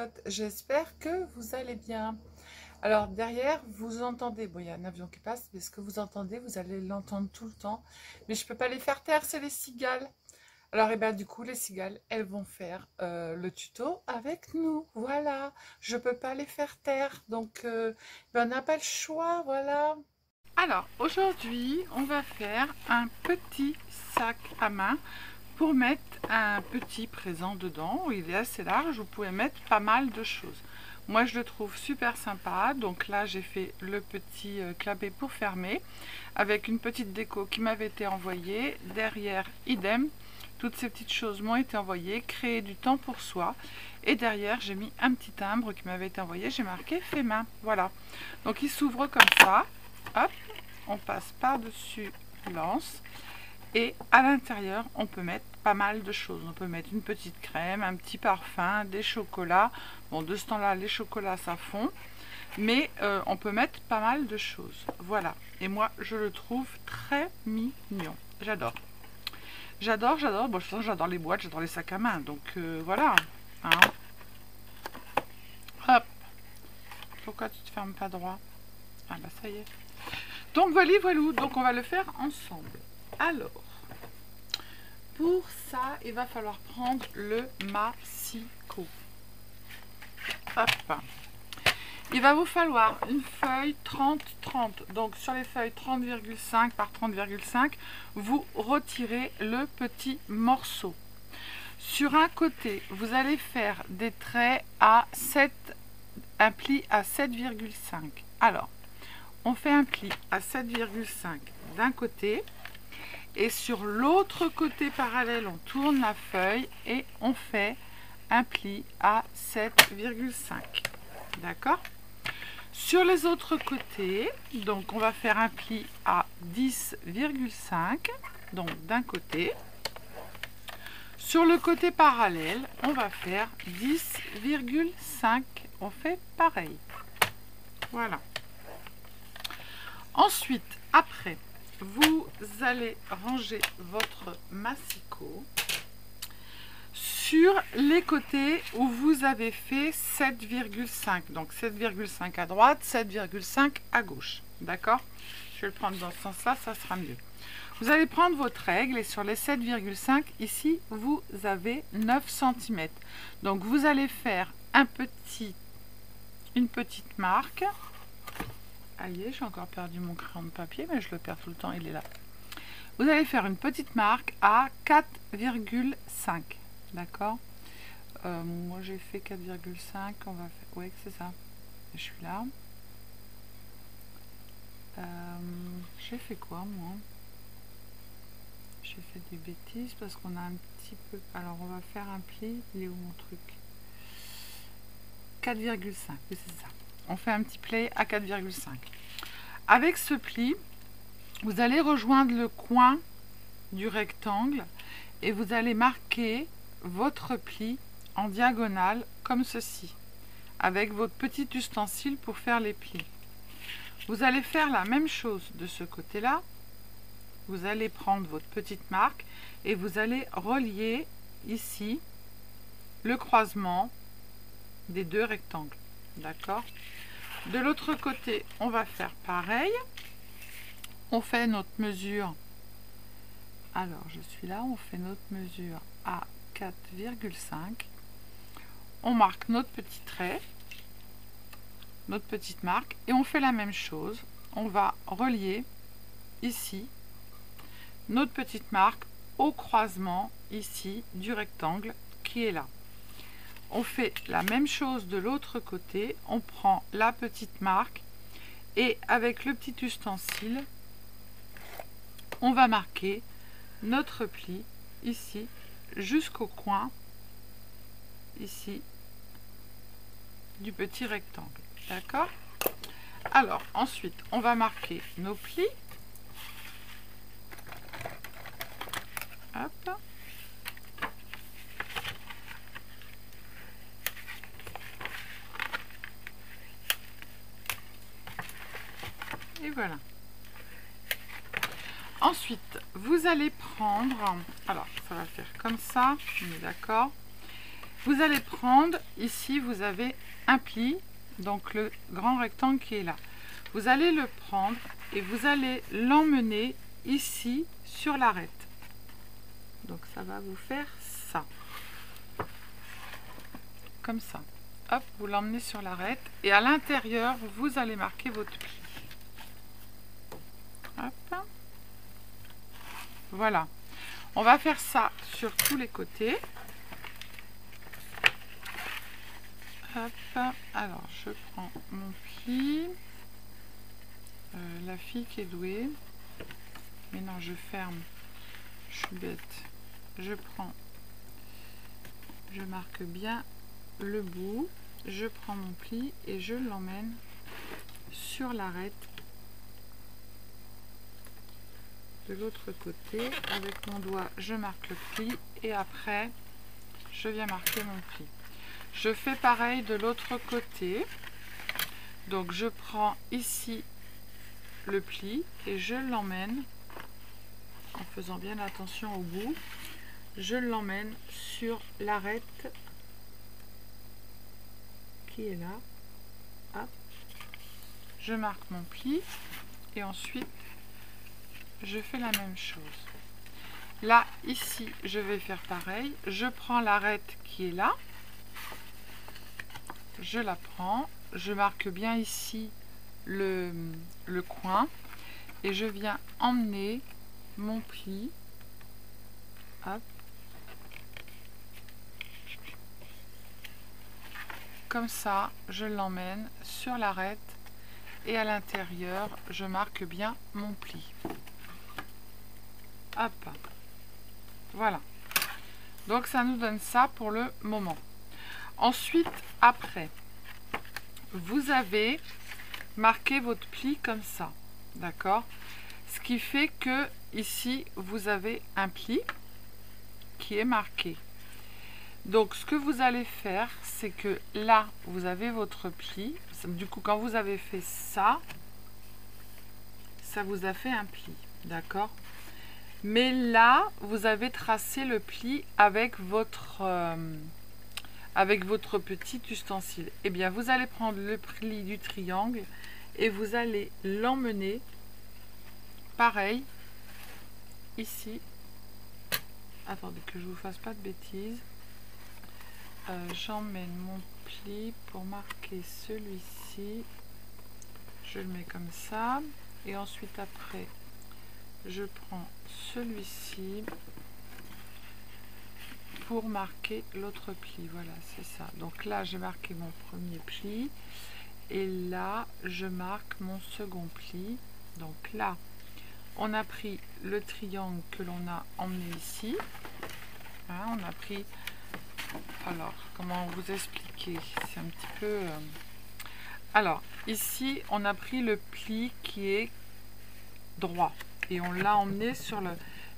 chouchoutes, j'espère que vous allez bien. Alors derrière, vous entendez, bon il y a un avion qui passe, mais ce que vous entendez, vous allez l'entendre tout le temps. Mais je peux pas les faire taire, c'est les cigales. Alors et ben du coup, les cigales, elles vont faire le tuto avec nous. Voilà, je peux pas les faire taire, donc ben, on n'a pas le choix, voilà. Alors aujourd'hui, on va faire un petit sac à main pour mettre un petit présent dedans. Il est assez large, vous pouvez mettre pas mal de choses. Moi je le trouve super sympa, donc là j'ai fait le petit clapet pour fermer avec une petite déco qui m'avait été envoyée. Derrière idem, toutes ces petites choses m'ont été envoyées, créer du temps pour soi. Et derrière j'ai mis un petit timbre qui m'avait été envoyé, j'ai marqué fait main. Voilà, donc il s'ouvre comme ça, hop, on passe par dessus l'anse. Et à l'intérieur, on peut mettre pas mal de choses. On peut mettre une petite crème, un petit parfum, des chocolats. Bon, de ce temps-là, les chocolats, ça fond. Mais on peut mettre pas mal de choses. Voilà. Et moi, je le trouve très mignon. J'adore. J'adore, j'adore. Bon, de toute façon, j'adore les boîtes, j'adore les sacs à main. Donc, voilà. Hein. Hop. Pourquoi tu te fermes pas droit? Ah bah, ça y est. Donc, voilà, voilà. Donc, on va le faire ensemble. Alors. Pour ça, il va falloir prendre le massicot. Hop. Il va vous falloir une feuille 30-30. Donc sur les feuilles 30,5 par 30,5, vous retirez le petit morceau. Sur un côté, vous allez faire des traits à 7, un pli à 7,5. Alors, on fait un pli à 7,5 d'un côté. Et sur l'autre côté parallèle, on tourne la feuille et on fait un pli à 7,5. D'accord? Sur les autres côtés, donc on va faire un pli à 10,5, donc d'un côté. Sur le côté parallèle, on va faire 10,5. On fait pareil. Voilà. Ensuite, après, vous allez ranger votre massicot sur les côtés où vous avez fait 7,5. Donc 7,5 à droite, 7,5 à gauche. D'accord? Je vais le prendre dans ce sens-là, ça sera mieux. Vous allez prendre votre règle et sur les 7,5, ici, vous avez 9 cm. Donc vous allez faire une petite marque. Aïe, j'ai encore perdu mon crayon de papier, mais je le perds tout le temps, il est là. Vous allez faire une petite marque à 4,5. D'accord? Moi j'ai fait 4,5. On va faire. Oui, c'est ça. Je suis là. J'ai fait quoi, moi? J'ai fait des bêtises parce qu'on a un petit peu. Alors, on va faire un pli. Il est où mon truc? 4,5. Oui, c'est ça. On fait un petit pli à 4,5. Avec ce pli, vous allez rejoindre le coin du rectangle et vous allez marquer votre pli en diagonale comme ceci, avec votre petit ustensile pour faire les plis. Vous allez faire la même chose de ce côté-là. Vous allez prendre votre petite marque et vous allez relier ici le croisement des deux rectangles. D'accord? De l'autre côté, on va faire pareil. On fait notre mesure. Alors, je suis là. On fait notre mesure à 4,5. On marque notre petit trait, notre petite marque, et on fait la même chose. On va relier ici notre petite marque au croisement ici du rectangle qui est là. On fait la même chose de l'autre côté, on prend la petite marque et avec le petit ustensile, on va marquer notre pli ici jusqu'au coin ici du petit rectangle. D'accord? Alors ensuite, on va marquer nos plis. Hop. Et voilà. Ensuite, vous allez prendre, alors ça va faire comme ça, on est d'accord. Vous allez prendre, ici vous avez un pli, donc le grand rectangle qui est là. Vous allez le prendre et vous allez l'emmener ici sur l'arête. Donc ça va vous faire ça. Comme ça. Hop, vous l'emmenez sur l'arête et à l'intérieur, vous allez marquer votre pli. Hop. Voilà. On va faire ça sur tous les côtés. Hop. Alors, je prends mon pli. La fille qui est douée. Mais non, je ferme. Je suis bête. Je prends. Je marque bien le bout. Je prends mon pli et je l'emmène sur l'arête de l'autre côté. Avec mon doigt, je marque le pli et après, je viens marquer mon pli. Je fais pareil de l'autre côté. Donc, je prends ici le pli et je l'emmène, en faisant bien attention au bout, je l'emmène sur l'arête qui est là. Hop. Je marque mon pli et ensuite je fais la même chose. Là, ici, je vais faire pareil. Je prends l'arête qui est là. Je la prends. Je marque bien ici le coin. Et je viens emmener mon pli. Hop. Comme ça, je l'emmène sur l'arête. Et à l'intérieur, je marque bien mon pli. Hop. Voilà. Donc ça nous donne ça pour le moment. Ensuite, après, vous avez marqué votre pli comme ça. D'accord? Ce qui fait que ici, vous avez un pli qui est marqué. Donc ce que vous allez faire, c'est que là, vous avez votre pli. Du coup, quand vous avez fait ça, ça vous a fait un pli. D'accord? Mais là, vous avez tracé le pli avec votre petit ustensile. Eh bien, vous allez prendre le pli du triangle et vous allez l'emmener, pareil, ici. Attendez que je ne vous fasse pas de bêtises. J'emmène mon pli pour marquer celui-ci. Je le mets comme ça. Et ensuite, après, je prends celui-ci pour marquer l'autre pli. Voilà, c'est ça. Donc là, j'ai marqué mon premier pli. Et là, je marque mon second pli. Donc là, on a pris le triangle que l'on a emmené ici. Hein, on a pris... Alors, comment vous expliquer? C'est un petit peu... Alors, ici, on a pris le pli qui est droit. Et on l'a emmené sur le...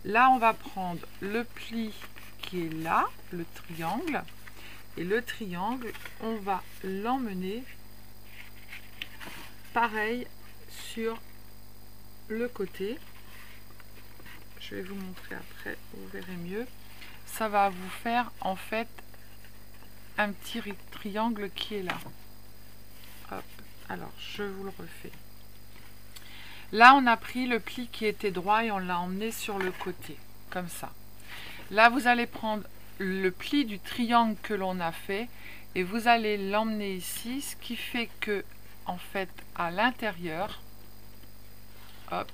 Là, on va prendre le pli qui est là, le triangle. Et le triangle, on va l'emmener pareil sur le côté. Je vais vous montrer après, vous verrez mieux. Ça va vous faire en fait un petit triangle qui est là. Hop. Alors, je vous le refais. Là, on a pris le pli qui était droit et on l'a emmené sur le côté, comme ça. Là, vous allez prendre le pli du triangle que l'on a fait et vous allez l'emmener ici, ce qui fait que, en fait, à l'intérieur, hop,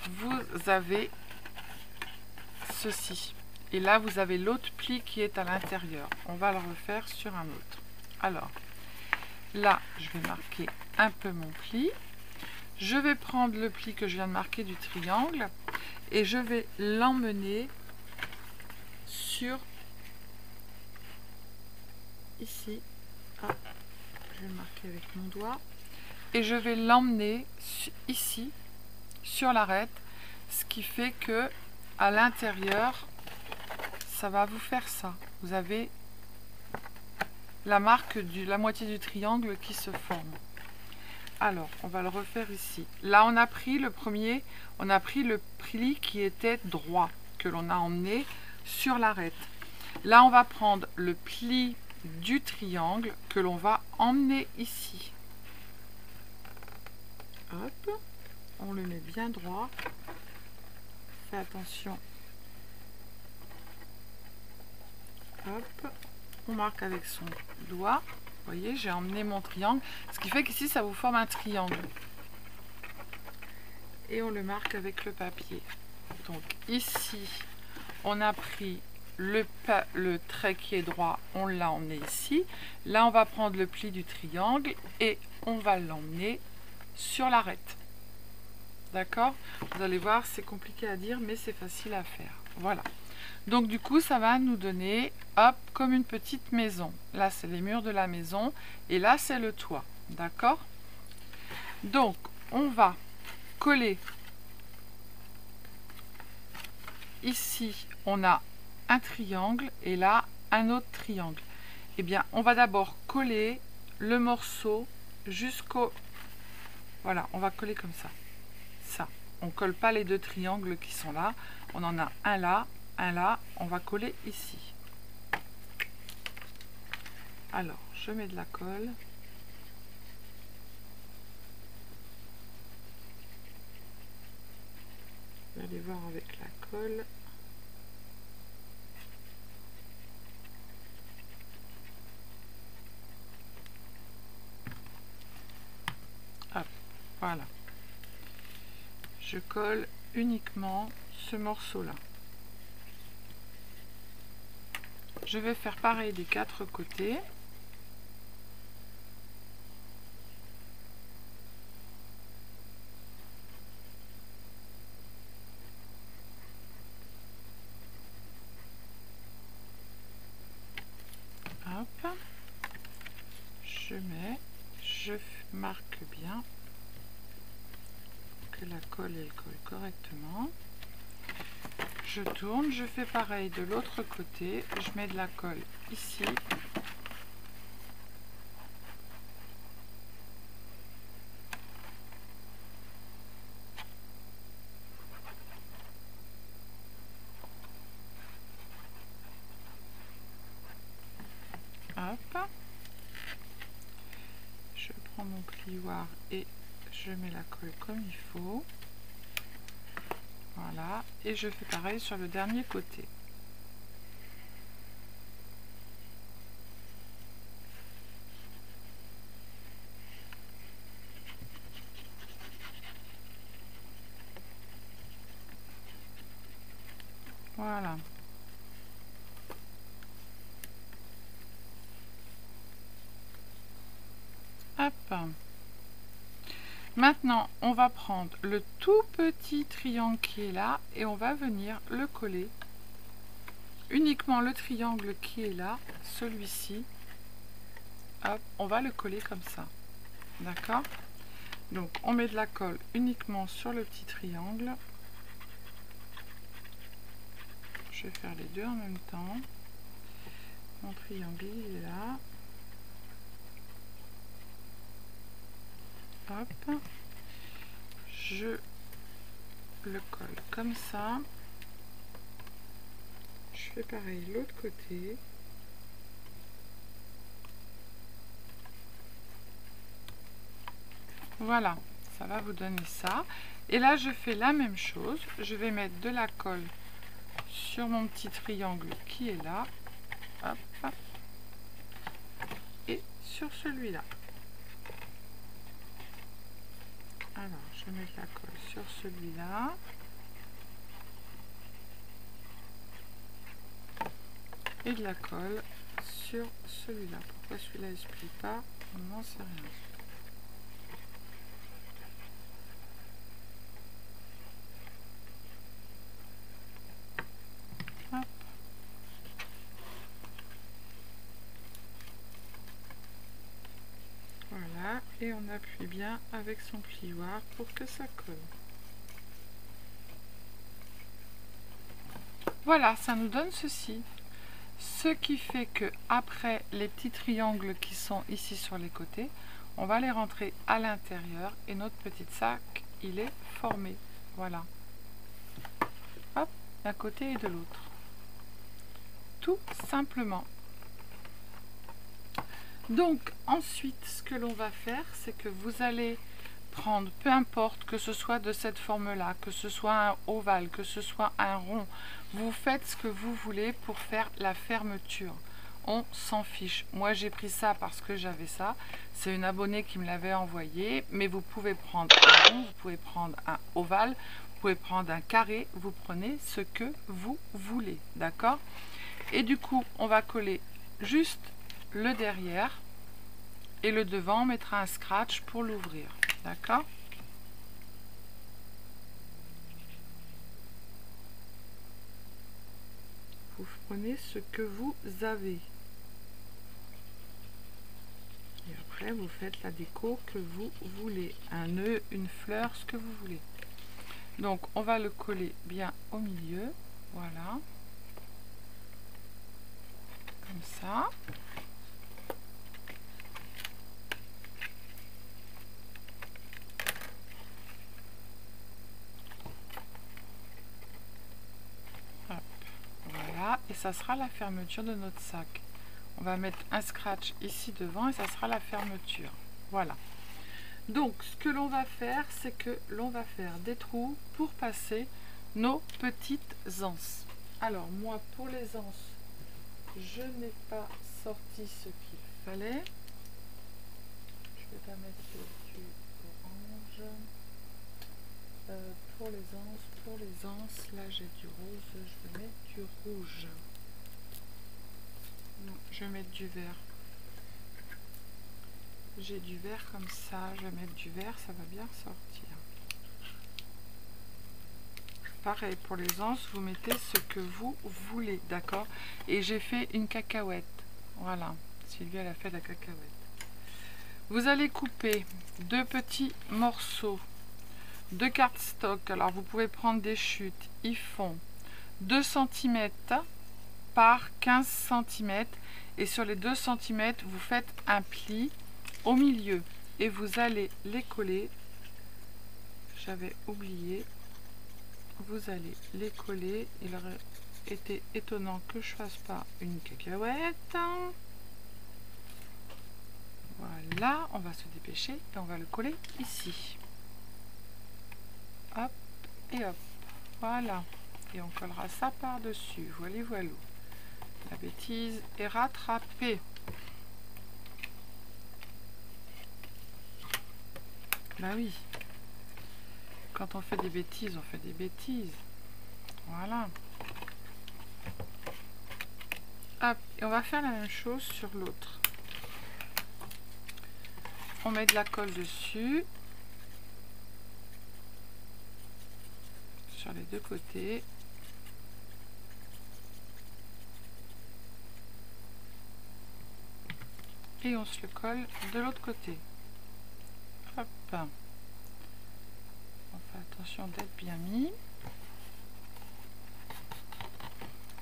vous avez ceci. Et là, vous avez l'autre pli qui est à l'intérieur. On va le refaire sur un autre. Alors, là, je vais marquer un peu mon pli. Je vais prendre le pli que je viens de marquer du triangle et je vais l'emmener sur ici. Ah, je vais le marquer avec mon doigt. Et je vais l'emmener ici, sur l'arête, ce qui fait que à l'intérieur, ça va vous faire ça. Vous avez la marque de la moitié du triangle qui se forme. Alors, on va le refaire ici. Là, on a pris le premier, on a pris le pli qui était droit, que l'on a emmené sur l'arête. Là, on va prendre le pli du triangle que l'on va emmener ici. Hop, on le met bien droit. Fais attention. Hop, on marque avec son doigt. Vous voyez, j'ai emmené mon triangle. Ce qui fait qu'ici, ça vous forme un triangle. Et on le marque avec le papier. Donc ici, on a pris le trait qui est droit, on l'a emmené ici. Là, on va prendre le pli du triangle et on va l'emmener sur l'arête. D'accord? Vous allez voir, c'est compliqué à dire, mais c'est facile à faire. Voilà. Donc du coup, ça va nous donner, hop, comme une petite maison. Là, c'est les murs de la maison et là, c'est le toit. D'accord? Donc, on va coller. Ici, on a un triangle et là, un autre triangle. Eh bien, on va d'abord coller le morceau jusqu'au... Voilà, on va coller comme ça. Ça. On ne colle pas les deux triangles qui sont là. On en a un là, un là. On va coller ici. Alors, je mets de la colle. Vous allez voir avec la colle. Hop, voilà. Je colle uniquement ce morceau-là. Je vais faire pareil des quatre côtés. Hop. Je mets, je marque bien que la colle elle colle correctement. Je tourne, je fais pareil de l'autre côté, je mets de la colle ici. Hop. Je prends mon plioir et je mets la colle comme il faut. Voilà, et je fais pareil sur le dernier côté. Voilà. Hop. Maintenant, on va prendre le tout petit triangle qui est là et on va venir le coller. Uniquement le triangle qui est là, celui-ci. Hop, on va le coller comme ça. D'accord? Donc, on met de la colle uniquement sur le petit triangle. Je vais faire les deux en même temps. Mon triangle, il est là. Hop, je le colle comme ça. Je fais pareil de l'autre côté. Voilà, ça va vous donner ça. Et là, je fais la même chose. Je vais mettre de la colle sur mon petit triangle qui est là. Hop. Et sur celui-là. Alors, je mets de la colle sur celui-là. Et de la colle sur celui-là. Pourquoi celui-là ne se plie pas? On n'en sait rien. Hop. Voilà, et on appuie bien avec son plioir pour que ça colle. Voilà, ça nous donne ceci. Ce qui fait que après les petits triangles qui sont ici sur les côtés, on va les rentrer à l'intérieur et notre petit sac, il est formé. Voilà. Hop, d'un côté et de l'autre. tout simplement. Donc ensuite, ce que l'on va faire, c'est que vous allez prendre, peu importe que ce soit de cette forme-là, que ce soit un ovale, que ce soit un rond, vous faites ce que vous voulez pour faire la fermeture. On s'en fiche. Moi, j'ai pris ça parce que j'avais ça. C'est une abonnée qui me l'avait envoyé, mais vous pouvez prendre un rond, vous pouvez prendre un ovale, vous pouvez prendre un carré, vous prenez ce que vous voulez, d'accord? Et du coup, on va coller juste le derrière et le devant, on mettra un scratch pour l'ouvrir, d'accord? Vous prenez ce que vous avez et après vous faites la déco que vous voulez, un nœud, une fleur, ce que vous voulez. Donc on va le coller bien au milieu, voilà, comme ça. Voilà, et ça sera la fermeture de notre sac. On va mettre un scratch ici devant et ça sera la fermeture. Voilà. Donc, ce que l'on va faire, c'est que l'on va faire des trous pour passer nos petites anses. Alors, moi, pour les anses, je n'ai pas sorti ce qu'il fallait. Je vais pas mettre du orange. Pour les anses, là j'ai du rose, je vais mettre du rouge. Non, je vais mettre du vert. J'ai du vert comme ça, je vais mettre du vert, ça va bien sortir. Pareil pour les anses, vous mettez ce que vous voulez, d'accord? Et j'ai fait une cacahuète. Voilà, Sylvie elle a fait la cacahuète. Vous allez couper deux petits morceaux de cardstock. Alors vous pouvez prendre des chutes, ils font 2 cm par 15 cm. Et sur les 2 cm, vous faites un pli au milieu. Et vous allez les coller. J'avais oublié. Vous allez les coller. Il aurait été étonnant que je fasse pas une cacahuète. Voilà, on va se dépêcher et on va le coller ici. Hop et hop. Voilà. Et on collera ça par-dessus. Voilà, voilà. La bêtise est rattrapée. Bah oui. Quand on fait des bêtises, on fait des bêtises. Voilà. Hop, et on va faire la même chose sur l'autre. On met de la colle dessus. Sur les deux côtés. Et on se le colle de l'autre côté. Hop. On fait attention d'être bien mis.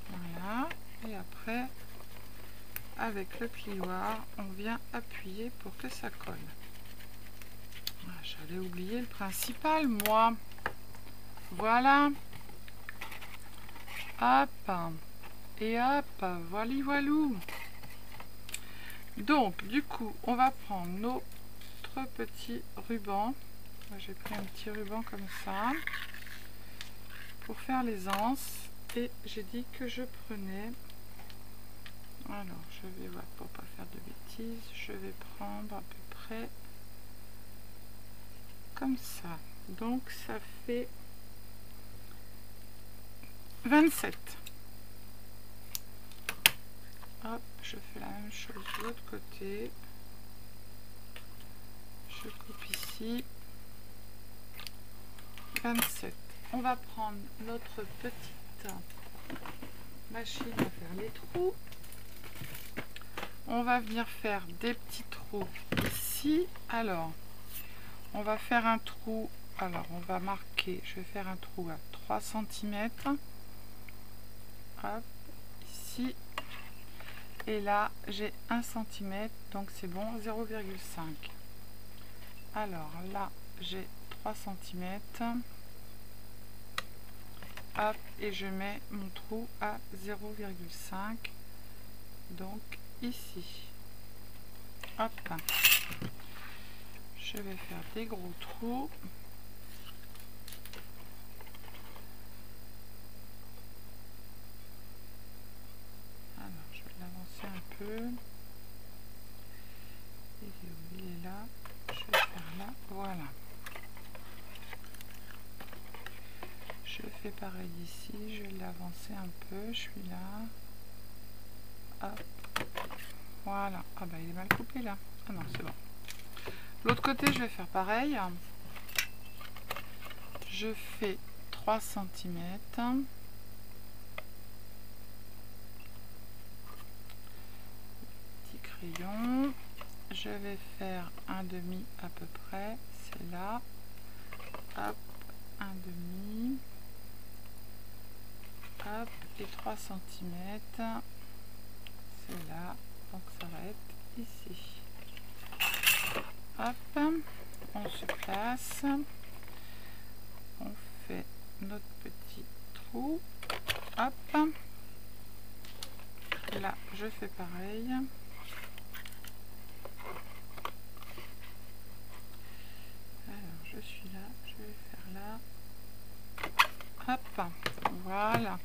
Voilà. Et après, avec le plioir, on vient appuyer pour que ça colle. Ah, j'allais oublier le principal, moi. Voilà. Hop. Et hop. Voilà, voilou. Donc, du coup, on va prendre notre petit ruban. J'ai pris un petit ruban comme ça pour faire les anses. Et j'ai dit que je prenais... Alors, je vais voir pour pas faire de bêtises. Je vais prendre à peu près comme ça. Donc, ça fait 27. Hop, je fais la même chose de l'autre côté. Je coupe ici. 27. On va prendre notre petite machine à faire les trous. On va venir faire des petits trous ici. Alors, on va faire un trou. Alors, on va marquer. Je vais faire un trou à 3 cm. Hop, ici. Et là, j'ai 1 cm. Donc, c'est bon, 0,5. Alors, là, j'ai 3 cm. hop, et je mets mon trou à 0,5, donc ici. Hop, je vais faire des gros trous. Alors, je vais l'avancer un peu. Il est là. Je vais faire là. Voilà. Je fais pareil ici. Je vais l'avancer un peu. Je suis là. Hop. Voilà. Ah bah il est mal coupé là. Ah non, c'est bon. L'autre côté, je vais faire pareil. Je fais 3 cm. Petit crayon. Je vais faire un demi à peu près. C'est là. Hop. Un demi. Hop. Et 3 cm. C'est là. Donc ça va être ici. Hop. On se place. On fait notre petit trou. Hop. Là, je fais pareil. Alors, je suis là, je vais faire là. Hop. Voilà.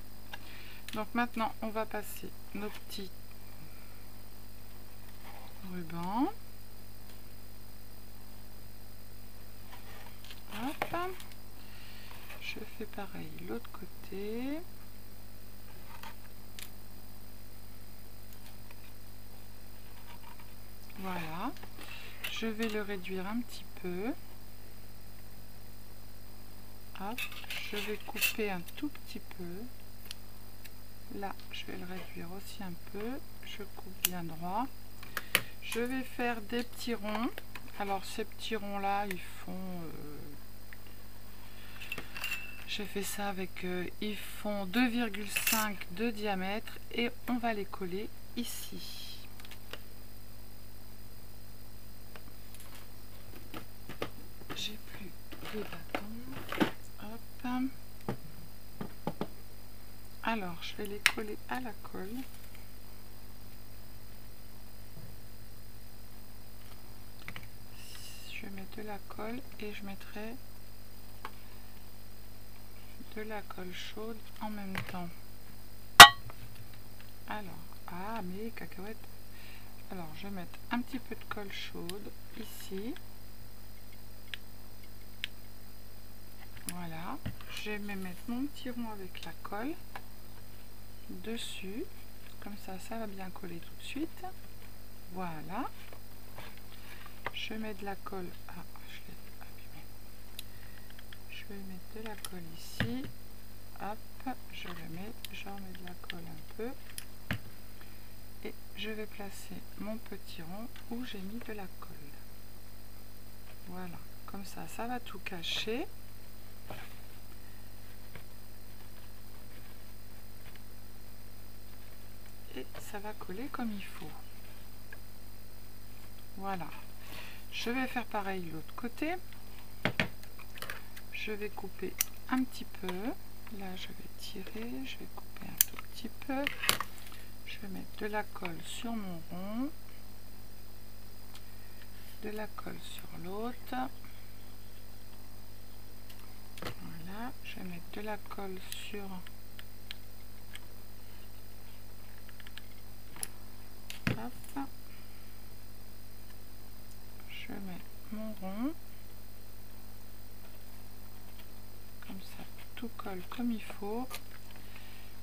Donc maintenant, on va passer nos petits rubans. Hop. Je fais pareil l'autre côté. Voilà. Je vais le réduire un petit peu. Hop. Je vais couper un tout petit peu. Là, je vais le réduire aussi un peu. Je coupe bien droit. Je vais faire des petits ronds. Alors ces petits ronds là, ils font... j'ai fait ça avec... ils font 2,5 de diamètre et on va les coller ici. J'ai plus de bâton. Hop. Alors, je vais les coller à la colle. Je vais mettre de la colle et je mettrai de la colle chaude en même temps. Alors, ah mais cacahuètes. Alors, je vais mettre un petit peu de colle chaude ici. Voilà. Je vais me mettre mon petit rond avec la colle dessus. Comme ça va bien coller tout de suite. Voilà. Je mets de la colle. Ah, je l'ai abîmé. Je vais mettre de la colle ici. Hop, je le mets. J'en mets de la colle un peu. Et je vais placer mon petit rond où j'ai mis de la colle. Voilà. Comme ça va tout cacher. Et ça va coller comme il faut. Voilà. Je vais faire pareil de l'autre côté. Je vais couper un petit peu. Là, je vais tirer. Je vais couper un tout petit peu. Je vais mettre de la colle sur mon rond. De la colle sur l'autre. Voilà. Je vais mettre de la colle sur... Hop. Je mets mon rond. Comme ça, tout colle comme il faut.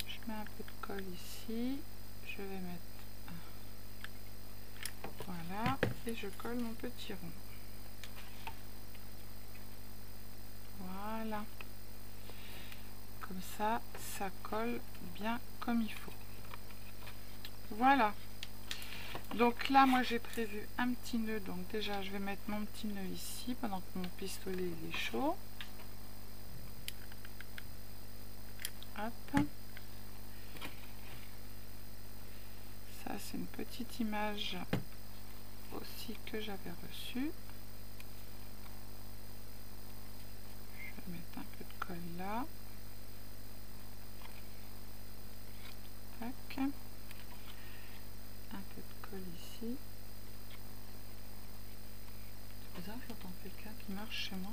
Je mets un peu de colle ici. Je vais mettre... Voilà. Et je colle mon petit rond. Voilà. Comme ça colle bien comme il faut. Voilà. Donc là, moi, j'ai prévu un petit nœud. Donc déjà, je vais mettre mon petit nœud ici pendant que mon pistolet il est chaud. Hop. Ça, c'est une petite image aussi que j'avais reçue. Je vais mettre un peu de colle là. Tac. Un peu de colle ici. C'est bizarre, j'entends quelqu'un qui marche chez moi.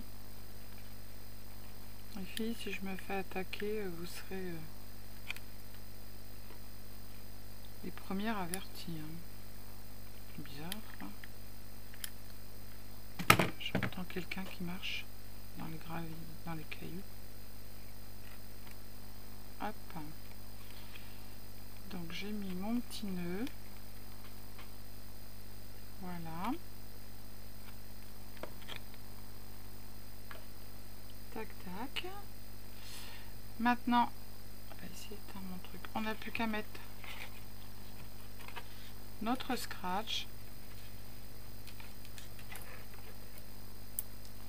Les filles, si je me fais attaquer, vous serez les premières averties. Hein. C'est bizarre. Hein. J'entends quelqu'un qui marche dans les graviers, dans les cailloux. Hop. Donc j'ai mis mon petit nœud. Voilà. Tac tac. Maintenant, on va essayer d'éteindre mon truc. On n'a plus qu'à mettre notre scratch.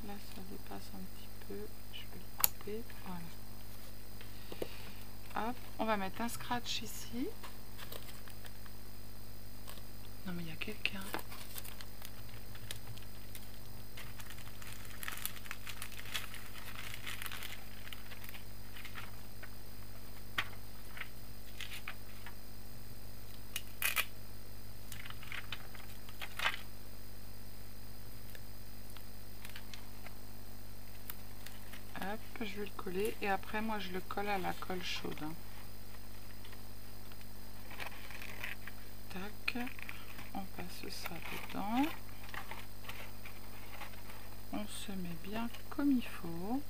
Là ça dépasse un petit peu. Je vais le couper. Voilà. Hop, on va mettre un scratch ici. Non mais il y a quelqu'un. Hop, je vais le coller et après moi je le colle à la colle chaude. Hein. Tac, on passe ça dedans. On se met bien comme il faut.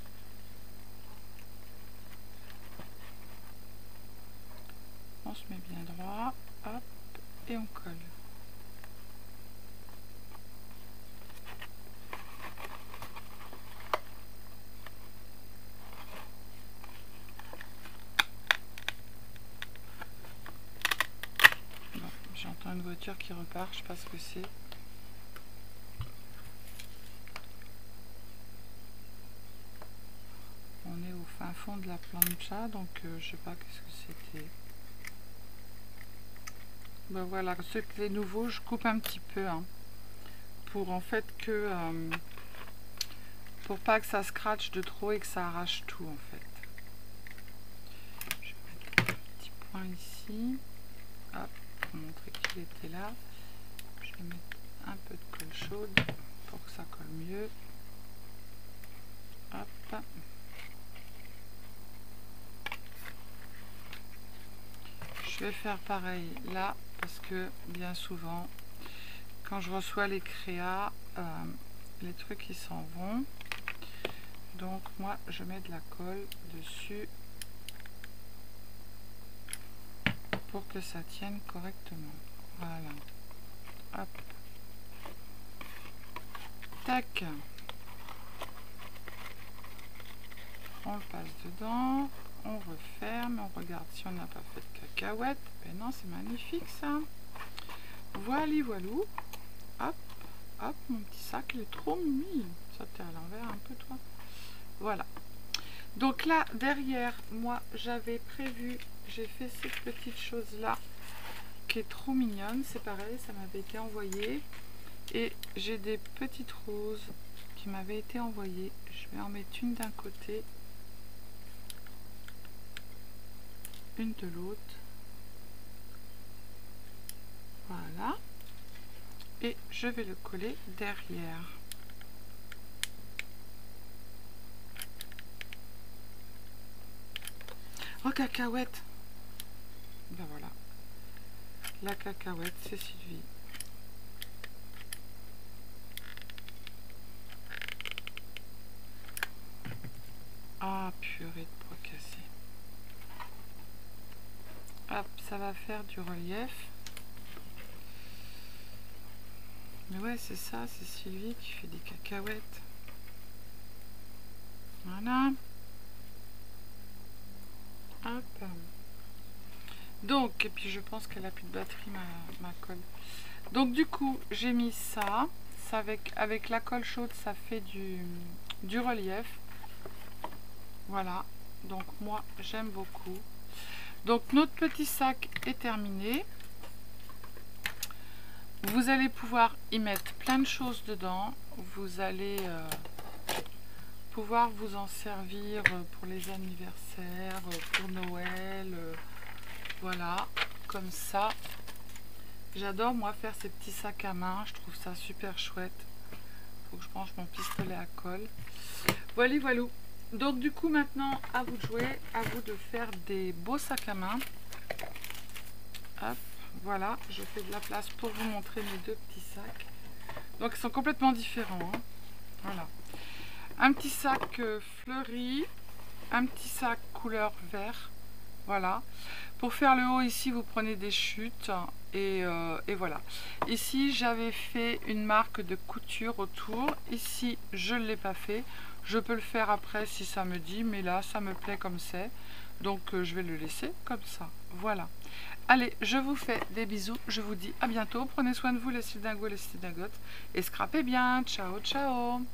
On se met bien droit, hop, et on colle. Bon, j'entends une voiture qui repart, je sais pas ce que c'est. On est au fin fond de la plancha, donc je sais pas qu'est-ce que c'était. Ben voilà, ceux que les nouveaux, je coupe un petit peu, hein, pour en fait que pour pas que ça scratche de trop et que ça arrache tout en fait. Je vais mettre un petit point ici, hop, pour montrer qu'il était là. Je vais mettre un peu de colle chaude pour que ça colle mieux. Hop. Je vais faire pareil là parce que bien souvent quand je reçois les créas, les trucs ils s'en vont, donc moi je mets de la colle dessus pour que ça tienne correctement. Voilà, hop, tac, on le passe dedans, on referme, on regarde si on n'a pas fait de cacahuètes. Ben non, c'est magnifique ça. Voilà, voilou. Hop, hop, mon petit sac, il est trop mimi. Ça t'es à l'envers un peu toi. Voilà. Donc là, derrière, moi, j'avais prévu, j'ai fait cette petite chose-là, qui est trop mignonne. C'est pareil, ça m'avait été envoyé. Et j'ai des petites roses qui m'avaient été envoyées. Je vais en mettre une d'un côté, une de l'autre. Voilà. Et je vais le coller derrière. Oh, cacahuète! Ben voilà. La cacahuète, c'est Sylvie. Ah, purée de pois cassés. Hop, ça va faire du relief. Mais ouais, c'est ça, c'est Sylvie qui fait des cacahuètes. Voilà. Hop. Donc, et puis je pense qu'elle a plus de batterie, ma colle. Donc du coup, j'ai mis ça. Ça avec la colle chaude, ça fait du relief. Voilà. Donc moi, j'aime beaucoup. Donc notre petit sac est terminé. Vous allez pouvoir y mettre plein de choses dedans. Vous allez pouvoir vous en servir pour les anniversaires, pour Noël, Voilà, comme ça. J'adore moi faire ces petits sacs à main, je trouve ça super chouette. Faut que je branche mon pistolet à colle. Voilà, voilà. Donc du coup maintenant, à vous de jouer, à vous de faire des beaux sacs à main. Hop, voilà, je fais de la place pour vous montrer mes deux petits sacs. Donc ils sont complètement différents, hein. Voilà. Un petit sac fleuri, un petit sac couleur vert. Voilà. Pour faire le haut ici, vous prenez des chutes et voilà. Ici, j'avais fait une marque de couture autour. Ici, je ne l'ai pas fait. Je peux le faire après si ça me dit, mais là, ça me plaît comme c'est. Donc, je vais le laisser comme ça. Voilà. Allez, je vous fais des bisous. Je vous dis à bientôt. Prenez soin de vous, les Sildingos et les Sildingotes. Et scrapez bien. Ciao, ciao.